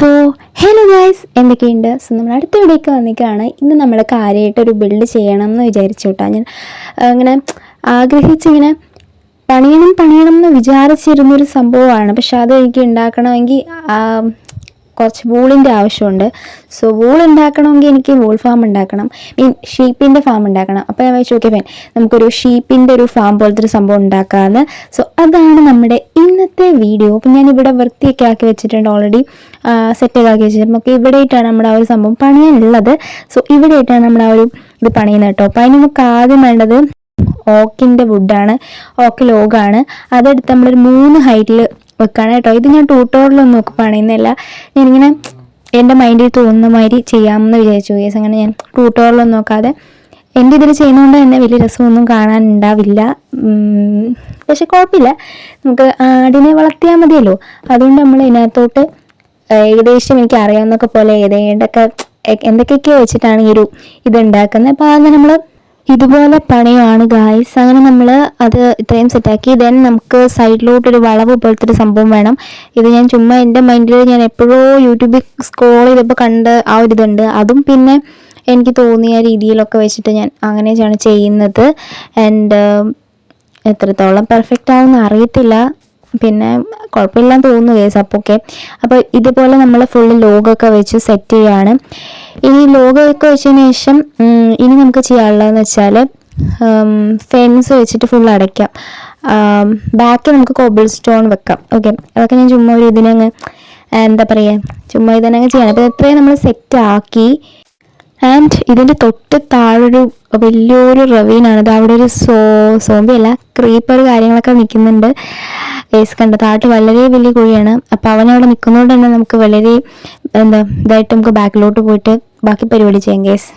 So hello guys, എന്തൊക്കെയുണ്ട്? So നമ്മൾ അടുത്ത വീഡിയോക്ക് വന്നിട്ടാണ്. ഇന്ന് നമ്മൾ കാര്യമായിട്ടൊരു ബിൽഡ് ചെയ്യണം എന്ന് വിചാരിച്ചു കേട്ടോ. ഞാൻ ഇങ്ങനെ ആഗ്രഹിച്ചിങ്ങനെ പണിയണം എന്ന് വിചാരിച്ചിരുന്നൊരു സംഭവമാണ്. പക്ഷെ അത് എനിക്ക് ഉണ്ടാക്കണമെങ്കിൽ കുറച്ച് വൂളിൻ്റെ ആവശ്യമുണ്ട്. സോ വൂൾ ഉണ്ടാക്കണമെങ്കിൽ എനിക്ക് വൂൾ ഫാം ഉണ്ടാക്കണം, ഷീപ്പിൻ്റെ ഫാം ഉണ്ടാക്കണം. അപ്പോൾ ഞാൻ വെച്ച് നോക്കിയപ്പോൾ നമുക്കൊരു ഷീപ്പിൻ്റെ ഒരു ഫാം പോലത്തെ ഒരു സംഭവം ഉണ്ടാക്കാമെന്ന്. സോ അതാണ് നമ്മുടെ ഇന്നത്തെ വീഡിയോ. അപ്പം ഞാൻ ഇവിടെ വൃത്തിയൊക്കെ ആക്കി വെച്ചിട്ടുണ്ട്, ഓൾറെഡി സെറ്റൊക്കെ ആക്കി വെച്ചിട്ടുണ്ട്. നമുക്ക് ഇവിടെയായിട്ടാണ് നമ്മുടെ ആ ഒരു സംഭവം പണിയാനുള്ളത്. സോ ഇവിടെയായിട്ടാണ് നമ്മൾ ആ ഒരു ഇത് പണിയുന്നത് കേട്ടോ. അപ്പോൾ അതിന് നമുക്ക് ആദ്യം വേണ്ടത് ഓക്കിൻ്റെ വുഡാണ്, ഓക്ക് ലോഗാണ്. അതെടുത്ത് നമ്മളൊരു 3 ഹൈറ്റിൽ വെക്കാണ് കേട്ടോ. ഇത് ഞാൻ ട്യൂട്ടോറിയലൊന്നും നോക്കി പണിയുന്നില്ല, ഞാനിങ്ങനെ എൻ്റെ മൈൻഡിൽ തോന്നുന്ന മാതിരി ചെയ്യാമെന്ന് വിചാരിച്ചു കേസ്. അങ്ങനെ ഞാൻ ട്യൂട്ടോറിയലൊന്നും നോക്കാതെ എൻ്റെ ഇതിൽ ചെയ്യുന്നതുകൊണ്ട് തന്നെ വലിയ രസമൊന്നും കാണാനുണ്ടാവില്ല. പക്ഷെ കുഴപ്പമില്ല, നമുക്ക് ആടിനെ വളർത്തിയാൽ മതിയല്ലോ. അതുകൊണ്ട് നമ്മൾ ഇതിനകത്തോട്ട് ഏകദേശം എനിക്ക് അറിയാവുന്നൊക്കെ പോലെ എന്തൊക്കെയൊക്കെ വെച്ചിട്ടാണ് ഈ ഒരു ഇത് ഉണ്ടാക്കുന്നത്. അപ്പോൾ അത് നമ്മൾ ഇതുപോലെ പണിയാണ് ഗായ്സ്. അങ്ങനെ നമ്മൾ അത് ഇത്രയും സെറ്റാക്കി. ദെൻ നമുക്ക് സൈഡിലോട്ടൊരു വളവ് പോലത്തെ ഒരു സംഭവം വേണം. ഇത് ഞാൻ ചുമ്മാ എൻ്റെ മൈൻഡിൽ ഞാൻ എപ്പോഴോ യൂട്യൂബിൽ സ്ക്രോൾ ചെയ്തപ്പോൾ കണ്ട് ആ ഒരു ഇതുണ്ട്. അതും പിന്നെ എനിക്ക് തോന്നിയ രീതിയിലൊക്കെ വെച്ചിട്ട് ഞാൻ അങ്ങനെയാണ് ചെയ്യുന്നത്. ആൻഡ് എത്രത്തോളം പെർഫെക്റ്റ് ആവുമെന്ന് അറിയത്തില്ല, പിന്നെ കുഴപ്പമില്ലാന്ന് തോന്നുന്നു കേസ്. അപ്പോൾ ഇതുപോലെ നമ്മൾ ഫുള്ള് ലോഗൊക്കെ വെച്ച് സെറ്റ് ചെയ്യാണ്. ഇനി ലോഗൊക്കെ വെച്ചതിന് ശേഷം ഇനി നമുക്ക് ചെയ്യാനുള്ളതെന്ന് വെച്ചാൽ ഫെൻസ് വെച്ചിട്ട് ഫുൾ അടയ്ക്കാം. ബാക്കിൽ നമുക്ക് കോബിൾ സ്റ്റോൺ വെക്കാം. ഓക്കെ, അതൊക്കെ ഞാൻ ചുമ്മാ ഒരു ഇതിനങ്ങ് എന്താ പറയുക, ചുമ്മാ ഇതിനങ്ങ് ചെയ്യണം. അപ്പോൾ എത്രയും നമ്മൾ സെറ്റ് ആക്കി. ആൻഡ് ഇതിൻ്റെ തൊട്ട് താഴൊരു വലിയൊരു റവീനാണ്. അത് അവിടെ ഒരു സോംബി അല്ല, ക്രീപ്പർ കാര്യങ്ങളൊക്കെ നിൽക്കുന്നുണ്ട് കേസ്. കണ്ട താഴത്ത് വളരെ വലിയ കുഴിയാണ്. അപ്പോൾ അവനവിടെ നിൽക്കുന്നതുകൊണ്ട് തന്നെ നമുക്ക് വളരെ ഇതായിട്ട് നമുക്ക് ബാക്കിലോട്ട് പോയിട്ട് ബാക്കി പരിപാടി ചെയ്യാം കേസ്.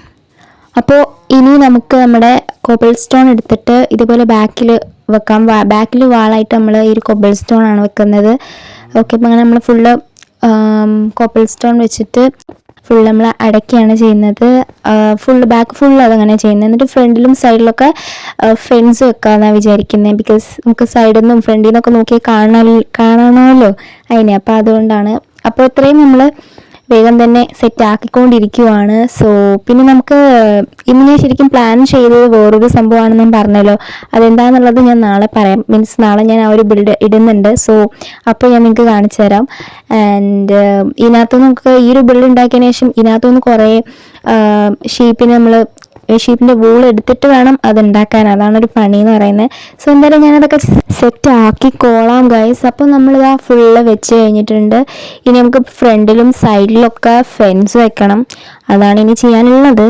അപ്പോൾ ഇനി നമുക്ക് നമ്മുടെ കോബിൾ സ്റ്റോൺ എടുത്തിട്ട് ഇതുപോലെ ബാക്കിൽ വെക്കാം. ബാക്കിൽ വാളായിട്ട് നമ്മൾ ഈ ഒരു കോബിൾ സ്റ്റോൺ ആണ് വെക്കുന്നത്. ഓക്കെ, അപ്പോൾ അങ്ങനെ നമ്മൾ ഫുള്ള് കോബിൾ സ്റ്റോൺ വെച്ചിട്ട് ഫുൾ നമ്മൾ അടയ്ക്കുകയാണ് ചെയ്യുന്നത്. ബാക്ക് ഫുൾ അതങ്ങനെ ചെയ്യുന്നത്. എന്നിട്ട് ഫ്രണ്ടിലും സൈഡിലൊക്കെ ഫെൻസ് വെക്കാമെന്നാണ് വിചാരിക്കുന്നത്. ബിക്കോസ് നമുക്ക് സൈഡിൽ നിന്നും ഫ്രണ്ടിൽ നിന്നൊക്കെ നോക്കി കാണണമല്ലോ അതിനെ. അപ്പോൾ അതുകൊണ്ടാണ്. അപ്പോൾ ഇത്രയും നമ്മൾ വേഗം തന്നെ സെറ്റ് ആക്കിക്കൊണ്ടിരിക്കുവാണ്. സോ പിന്നെ നമുക്ക് ഇന്ന് ഞാൻ ശരിക്കും പ്ലാൻ ചെയ്തത് വേറൊരു സംഭവമാണെന്ന് ഞാൻ പറഞ്ഞല്ലോ. അതെന്താണെന്നുള്ളത് ഞാൻ നാളെ പറയാം. മീൻസ് നാളെ ഞാൻ ആ ഒരു ബിൽഡ് ഇടുന്നുണ്ട്. സോ അപ്പോൾ ഞാൻ നിങ്ങൾക്ക് കാണിച്ചു തരാം. ആൻഡ് ഇതിനകത്തുനിന്ന് നമുക്ക് ഈ ഒരു ബിൽഡ് ഉണ്ടാക്കിയതിന് ശേഷം ഇതിനകത്തുനിന്ന് കുറേ ഷീപ്പിൻ്റെ വൂൾ എടുത്തിട്ട് വേണം അതുണ്ടാക്കാൻ. അതാണ് ഒരു പണി എന്ന് പറയുന്നത്. സോ എന്തായാലും ഞാനതൊക്കെ സെറ്റ് ആക്കിക്കോളാം ഗൈസ്. അപ്പോൾ നമ്മളിതാ ഫുള്ള് വെച്ച് കഴിഞ്ഞിട്ടുണ്ട്. ഇനി നമുക്ക് ഫ്രണ്ടിലും സൈഡിലൊക്കെ ഫെൻസ് വെക്കണം. അതാണ് ഇനി ചെയ്യാനുള്ളത്.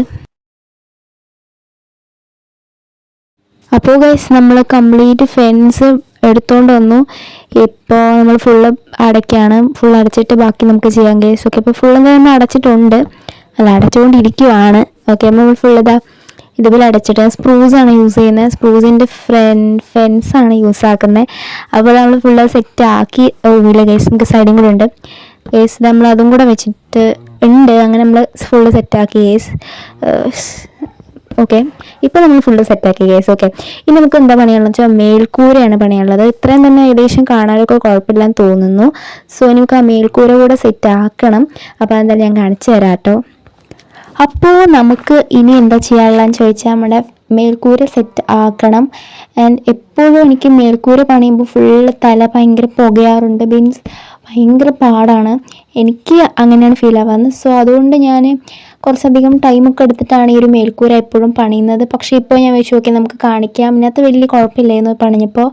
അപ്പോൾ ഗൈസ് നമ്മൾ കംപ്ലീറ്റ് ഫെൻസ് എടുത്തുകൊണ്ട് വന്നു. ഇപ്പോൾ നമ്മൾ ഫുള്ള് അടയ്ക്കാണ്. ഫുൾ അടച്ചിട്ട് ബാക്കി നമുക്ക് ചെയ്യാം ഗൈസ്. ഓക്കെ, ഇപ്പോൾ ഫുള്ള് നമ്മൾ അടച്ചിട്ടുണ്ട്, അത് അടച്ചുകൊണ്ടിരിക്കുവാണ്. ഓക്കെ, നമ്മൾ ഫുൾ ഇതുപോലെ അടച്ചിട്ട് സ്പ്രൂസാണ് യൂസ് ചെയ്യുന്നത്. സ്പ്രൂസിൻ്റെ ഫെൻസാണ് യൂസ് ആക്കുന്നത്. അപ്പോൾ നമ്മൾ ഫുള്ള് സെറ്റ് ആക്കി. ഇല്ല കേസ്, നമുക്ക് സൈഡും കൂടെ ഉണ്ട് കേസ്. നമ്മൾ അതും കൂടെ വെച്ചിട്ട് ഉണ്ട്. അങ്ങനെ നമ്മൾ ഫുള്ള് സെറ്റാക്കി കേസ്. ഓക്കെ, ഇപ്പോൾ നമ്മൾ ഫുള്ള് സെറ്റാക്കി കേസ്. ഓക്കെ, ഇനി നമുക്ക് എന്താ പണിയാണെന്ന് വെച്ചാൽ മേൽക്കൂരയാണ് പണിയുള്ളത്. ഇത്രയും തന്നെ ഏകദേശം കാണാനൊക്കെ കുഴപ്പമില്ലാന്ന് തോന്നുന്നു. സോ നമുക്ക് ആ മേൽക്കൂര കൂടെ സെറ്റ് ആക്കണം. അപ്പോൾ എന്തായാലും ഞാൻ കാണിച്ചു തരാം കേട്ടോ. അപ്പോൾ നമുക്ക് ഇനി എന്താ ചെയ്യാനുള്ളതെന്ന് ചോദിച്ചാൽ നമ്മുടെ മേൽക്കൂര സെറ്റ് ആക്കണം. ആൻഡ് എപ്പോഴും എനിക്ക് മേൽക്കൂര പണിയുമ്പോൾ ഫുള്ള് തല ഭയങ്കര പുകയാറുണ്ട്. മീൻസ് ഭയങ്കര പാടാണ്, എനിക്ക് അങ്ങനെയാണ് ഫീൽ ആവുന്നത്. സോ അതുകൊണ്ട് ഞാൻ കുറച്ചധികം ടൈമൊക്കെ എടുത്തിട്ടാണ് ഈ ഒരു മേൽക്കൂര എപ്പോഴും പണിയുന്നത്. പക്ഷേ ഇപ്പോൾ ഞാൻ വെച്ച് നോക്കി നമുക്ക് കാണിക്കാം. ഇതിനകത്ത് വലിയ കുഴപ്പമില്ലായിരുന്നു പണിഞ്ഞപ്പോൾ.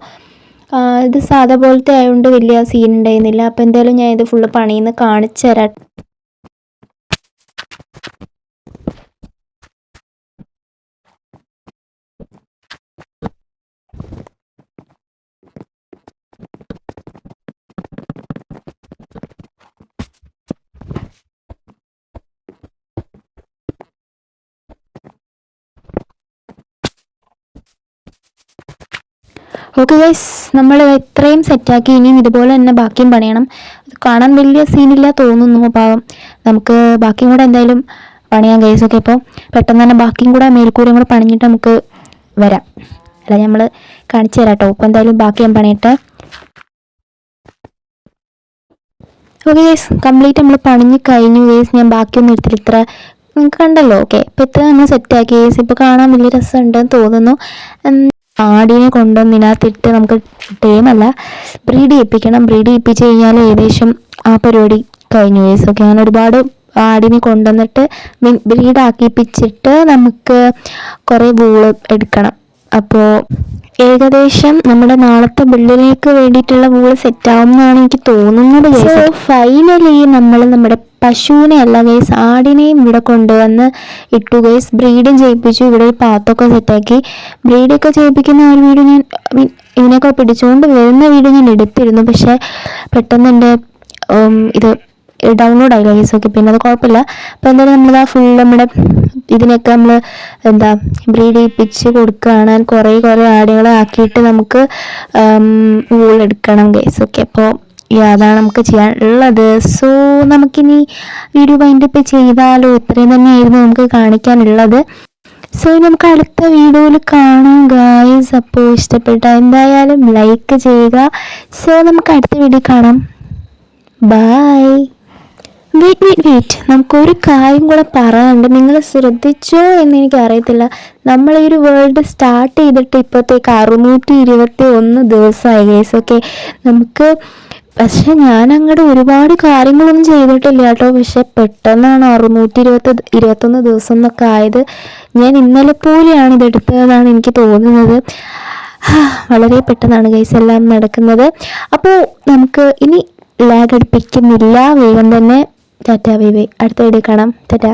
ഇത് സാധാ പോലത്തെ ആയതുകൊണ്ട് വലിയ സീൻ ഉണ്ടായിരുന്നില്ല. അപ്പോൾ എന്തായാലും ഞാൻ ഇത് ഫുള്ള് പണിയുന്ന കാണിച്ചു തരാം. ഓക്കെ ഗൈസ്, നമ്മൾ ഇത്രയും സെറ്റാക്കി. ഇനിയും ഇതുപോലെ തന്നെ ബാക്കിയും പണിയണം. കാണാൻ വലിയ സീനില്ല തോന്നുന്നു പാവം. നമുക്ക് ബാക്കിയും കൂടെ എന്തായാലും പണിയാം ഗൈസ്. ഓക്കെ, ഇപ്പോൾ പെട്ടെന്ന് തന്നെ ബാക്കിയും കൂടെ മേൽക്കൂരയും കൂടെ പണിഞ്ഞിട്ട് നമുക്ക് വരാം. അല്ല, നമ്മൾ കാണിച്ചു തരാം കേട്ടോ. ഇപ്പോൾ എന്തായാലും ബാക്കി ഞാൻ പണിയിട്ട് ഓക്കെ ഗൈസ്, കംപ്ലീറ്റ് നമ്മൾ പണിഞ്ഞ് കഴിഞ്ഞു ഗൈസ്. ഞാൻ ബാക്കിയൊന്നും എടുത്തില്ല, ഇത്ര നിങ്ങൾക്ക് കണ്ടല്ലോ. ഓക്കെ, ഇപ്പോൾ ഇത്ര നമ്മൾ സെറ്റാക്കി ഗൈസ്. ഇപ്പോൾ കാണാൻ വലിയ രസമുണ്ടെന്ന് തോന്നുന്നു. ആടിനെ കൊണ്ടുവന്ന് ഇതിനകത്തിട്ട് നമുക്ക് ടൈമല്ല, ബ്രീഡ് ചെയ്യിപ്പിക്കണം. ബ്രീഡ് ചെയ്യിപ്പിച്ച് കഴിഞ്ഞാൽ ഏകദേശം ആ പരിപാടി കഴിഞ്ഞു ഗൈസ്. ഓക്കെ, അങ്ങനെ ഒരുപാട് ആടിനെ കൊണ്ടുവന്നിട്ട് ബ്രീഡാക്കിപ്പിച്ചിട്ട് നമുക്ക് കുറേ വൂള് എടുക്കണം. അപ്പോൾ ഏകദേശം നമ്മുടെ നാളത്തെ ബില്ലിലേക്ക് വേണ്ടിയിട്ടുള്ള വൂള് സെറ്റാവുമെന്നാണ് എനിക്ക് തോന്നുന്നത് ഗൈസ്. ഫൈനലി നമ്മൾ നമ്മുടെ പശുവിനെ അല്ല ഗൈസ്, ആടിനെയും ഇവിടെ കൊണ്ടുവന്ന് ഇട്ടു ഗൈസ്. ബ്രീഡും ചെയ്യിപ്പിച്ചു. ഇവിടെ ഒരു പാത്തൊക്കെ സെറ്റാക്കി. ബ്രീഡൊക്കെ ചെയ്യിപ്പിക്കുന്ന ആ ഒരു വീഡിയോ ഞാൻ ഇതിനൊക്കെ പിടിച്ചുകൊണ്ട് വരുന്ന വീഡിയോ ഞാൻ എടുത്തിരുന്നു. പക്ഷേ പെട്ടെന്ന് എൻ്റെ ഇത് ഡൗൺലോഡ് ആയില്ല ഗൈസ്. ഓക്കെ, പിന്നെ അത് കുഴപ്പമില്ല. അപ്പോൾ എന്തായാലും നമ്മളത് ആ ഫുൾ നമ്മുടെ ഇതിനൊക്കെ നമ്മൾ ബ്രീഡ് ചെയ്യിപ്പിച്ച് കൊടുക്കുകയാണ്. കുറേ ആടുകളെ ആക്കിയിട്ട് നമുക്ക് വൂളെടുക്കണം ഗൈസ്. ഓക്കെ, അപ്പോൾ അതാണ് നമുക്ക് ചെയ്യാനുള്ളത്. സോ നമുക്കിനി വീഡിയോ വൈൻഡപ്പ് ചെയ്താലോ? ഇത്രയും തന്നെയായിരുന്നു നമുക്ക് കാണിക്കാനുള്ളത്. സോ നമുക്ക് അടുത്ത വീഡിയോയിൽ കാണാം ഗൈസ്. അപ്പോൾ ഇഷ്ടപ്പെട്ട എന്തായാലും ലൈക്ക് ചെയ്യുക. സോ നമുക്ക് അടുത്ത വീഡിയോ കാണാം. ബൈ. വെയിറ്റ്, നമുക്കൊരു കാര്യം കൂടെ പറയാനുണ്ട്. നിങ്ങൾ ശ്രദ്ധിച്ചോ എന്ന് എനിക്കറിയത്തില്ല. നമ്മൾ ഈ ഒരു വേൾഡ് സ്റ്റാർട്ട് ചെയ്തിട്ട് ഇപ്പോഴത്തേക്ക് 621 ദിവസമായി ഗൈസ്. ഓക്കെ, നമുക്ക് പക്ഷെ ഞാൻ അങ്ങോട്ട് ഒരുപാട് കാര്യങ്ങളൊന്നും ചെയ്തിട്ടില്ല കേട്ടോ. പക്ഷെ പെട്ടെന്നാണ് 621 ദിവസം എന്നൊക്കെ ആയത്. ഞാൻ ഇന്നലെ പോലെയാണ് ഇതെടുത്തതെന്നാണ് എനിക്ക് തോന്നുന്നത്. വളരെ പെട്ടെന്നാണ് ഗൈസ് എല്ലാം നടക്കുന്നത്. അപ്പോൾ നമുക്ക് ഇനി ലാഗ് അടുപ്പിക്കുന്നില്ല, വേഗം തന്നെ ടാറ്റാ ബൈ ബൈ. അടുത്ത വീഡിയോ കാണാം. ടാറ്റാ.